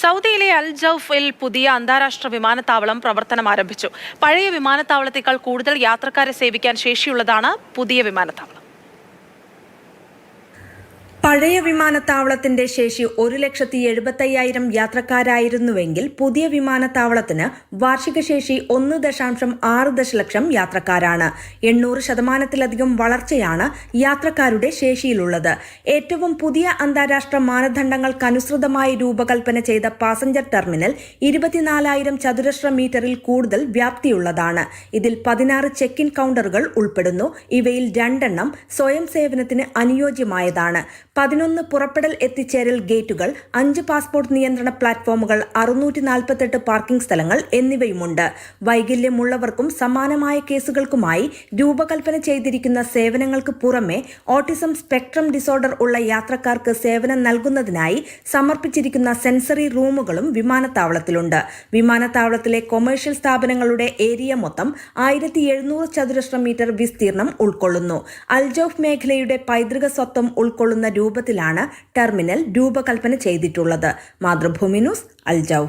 സൗദിയിലെ അൽ ജൗഫിൽ പുതിയ അന്താരാഷ്ട്ര വിമാനത്താവളം പ്രവർത്തനം ആരംഭിച്ചു. പഴയ വിമാനത്താവളത്തേക്കാൾ കൂടുതൽ യാത്രക്കാരെ സേവിക്കാൻ ശേഷിയുള്ളതാണ് പുതിയ വിമാനത്താവളം. പഴയ വിമാനത്താവളത്തിന്റെ ശേഷി 1,75,000 യാത്രക്കാരായിരുന്നുവെങ്കിൽ പുതിയ വിമാനത്താവളത്തിന് വാർഷിക ശേഷി 1.6 ദശലക്ഷം യാത്രക്കാരാണ്. 800% വളർച്ചയാണ് യാത്രക്കാരുടെ ശേഷിയിലുള്ളത്. ഏറ്റവും പുതിയ അന്താരാഷ്ട്ര മാനദണ്ഡങ്ങൾക്കനുസൃതമായി രൂപകൽപ്പന ചെയ്ത പാസഞ്ചർ ടെർമിനൽ 24,000 ചതുരശ്ര മീറ്ററിൽ കൂടുതൽ വ്യാപ്തിയുള്ളതാണ്. ഇതിൽ 16 ചെക്ക് ഇൻ കൗണ്ടറുകൾ ഉൾപ്പെടുന്നു. ഇവയിൽ 2 സ്വയം സേവനത്തിന് അനുയോജ്യമായതാണ്. 11 പുറപ്പെടൽ എത്തിച്ചേരൽ ഗേറ്റുകൾ, 5 പാസ്പോർട്ട് നിയന്ത്രണ പ്ലാറ്റ്ഫോമുകൾ, 648 പാർക്കിംഗ് സ്ഥലങ്ങൾ എന്നിവയുമുണ്ട്. വൈകല്യമുള്ളവർക്കും സമാനമായ കേസുകൾക്കുമായി രൂപകൽപ്പന ചെയ്തിരിക്കുന്ന സേവനങ്ങൾക്ക് പുറമെ ഓട്ടിസം സ്പെക്ട്രം ഡിസോർഡർ ഉള്ള യാത്രക്കാർക്ക് സേവനം നൽകുന്നതിനായി സമർപ്പിച്ചിരിക്കുന്ന സെൻസറി റൂമുകളും വിമാനത്താവളത്തിലുണ്ട്. വിമാനത്താവളത്തിലെ കൊമേഴ്ഷ്യൽ സ്ഥാപനങ്ങളുടെ ഏരിയ മൊത്തം 1700 ചതുരശ്ര മീറ്റർ വിസ്തീർണം ഉൾക്കൊള്ളുന്നു. അൽ ജൗഫ് മേഖലയുടെ പൈതൃക സ്വത്വം ഉൾക്കൊള്ളുന്ന രൂപത്തിലാണ് ടെർമിനൽ രൂപകൽപ്പന ചെയ്തിട്ടുള്ളത്. മാതൃഭൂമി ന്യൂസ്, അൽ ജൗഫ്.